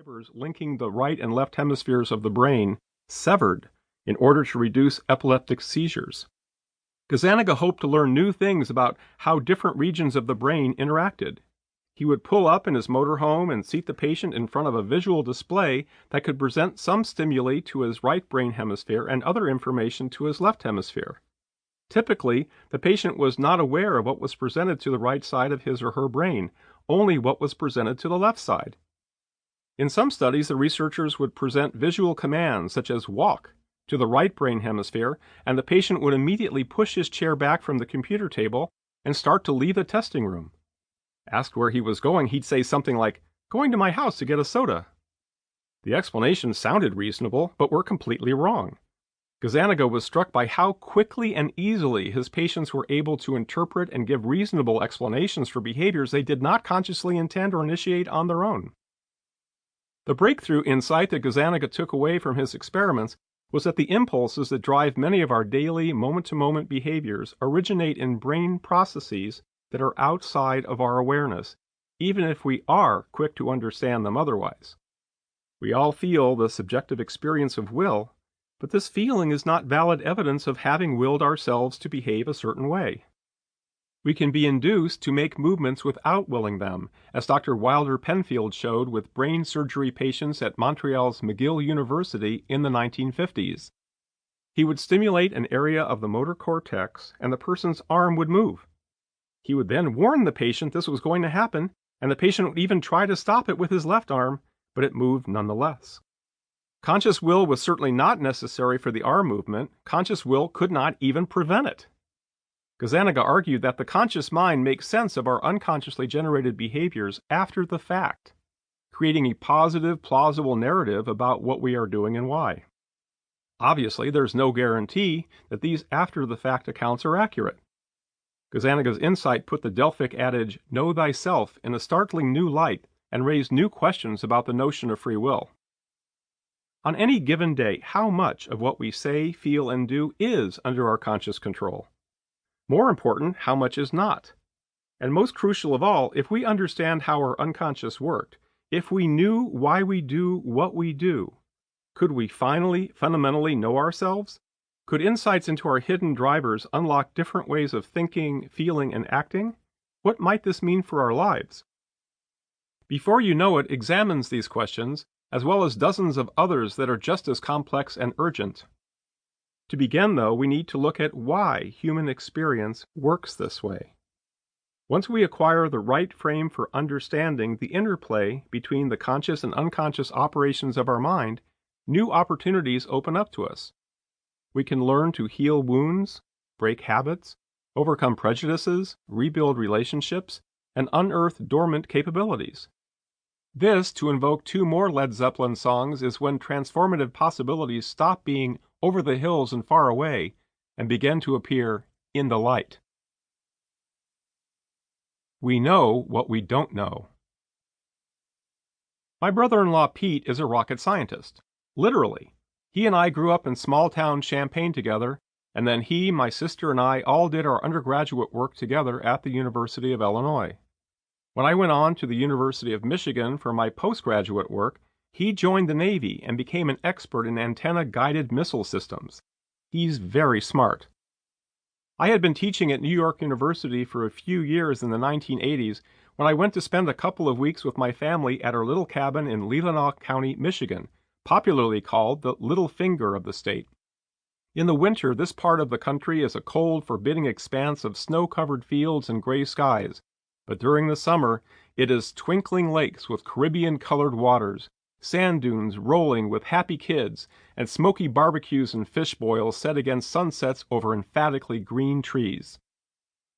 fibers linking the right and left hemispheres of the brain severed in order to reduce epileptic seizures. Gazzaniga hoped to learn new things about how different regions of the brain interacted. He would pull up in his motorhome and seat the patient in front of a visual display that could present some stimuli to his right brain hemisphere and other information to his left hemisphere. Typically, the patient was not aware of what was presented to the right side of his or her brain, only what was presented to the left side. In some studies, the researchers would present visual commands such as walk to the right brain hemisphere, and the patient would immediately push his chair back from the computer table and start to leave the testing room. Asked where he was going, he'd say something like, "Going to my house to get a soda." The explanations sounded reasonable, but were completely wrong. Gazzaniga was struck by how quickly and easily his patients were able to interpret and give reasonable explanations for behaviors they did not consciously intend or initiate on their own. The breakthrough insight that Gazzaniga took away from his experiments was that the impulses that drive many of our daily, moment-to-moment behaviors originate in brain processes that are outside of our awareness, even if we are quick to understand them otherwise. We all feel the subjective experience of will, but this feeling is not valid evidence of having willed ourselves to behave a certain way. We can be induced to make movements without willing them, as Dr. Wilder Penfield showed with brain surgery patients at Montreal's McGill University in the 1950s. He would stimulate an area of the motor cortex, and the person's arm would move. He would then warn the patient this was going to happen, and the patient would even try to stop it with his left arm, but it moved nonetheless. Conscious will was certainly not necessary for the arm movement. Conscious will could not even prevent it. Gazzaniga argued that the conscious mind makes sense of our unconsciously generated behaviors after the fact, creating a positive, plausible narrative about what we are doing and why. Obviously, there's no guarantee that these after-the-fact accounts are accurate. Gazzaniga's insight put the Delphic adage, "Know thyself," in a startling new light and raised new questions about the notion of free will. On any given day, how much of what we say, feel, and do is under our conscious control? More important, how much is not? And most crucial of all, if we understand how our unconscious worked, if we knew why we do what we do, could we finally, fundamentally know ourselves? Could insights into our hidden drivers unlock different ways of thinking, feeling, and acting? What might this mean for our lives? Before You Know It examines these questions, as well as dozens of others that are just as complex and urgent. To begin, though, we need to look at why human experience works this way. Once we acquire the right frame for understanding the interplay between the conscious and unconscious operations of our mind, new opportunities open up to us. We can learn to heal wounds, break habits, overcome prejudices, rebuild relationships, and unearth dormant capabilities. This, to invoke two more Led Zeppelin songs, is when transformative possibilities stop being over the hills and far away and begin to appear in the light. We know what we don't know. My brother-in-law Pete is a rocket scientist. Literally. He and I grew up in small-town Champaign together, and then he, my sister, and I all did our undergraduate work together at the University of Illinois. When I went on to the University of Michigan for my postgraduate work, he joined the Navy and became an expert in antenna-guided missile systems. He's very smart. I had been teaching at New York University for a few years in the 1980s when I went to spend a couple of weeks with my family at our little cabin in Leelanau County, Michigan, popularly called the Little Finger of the state. In the winter, this part of the country is a cold, forbidding expanse of snow-covered fields and gray skies, but during the summer, it is twinkling lakes with Caribbean-colored waters, sand dunes rolling with happy kids, and smoky barbecues and fish boils set against sunsets over emphatically green trees.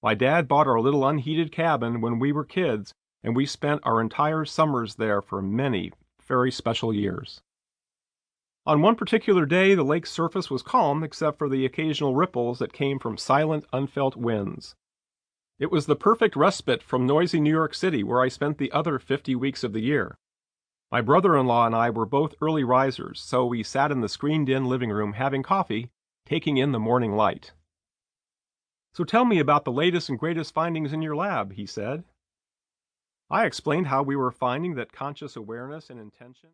My dad bought our little unheated cabin when we were kids, and we spent our entire summers there for many very special years. On one particular day, the lake's surface was calm except for the occasional ripples that came from silent, unfelt winds. It was the perfect respite from noisy New York City, where I spent the other 50 weeks of the year. My brother-in-law and I were both early risers, so we sat in the screened-in living room having coffee, taking in the morning light. "So tell me about the latest and greatest findings in your lab," he said. I explained how we were finding that conscious awareness and intention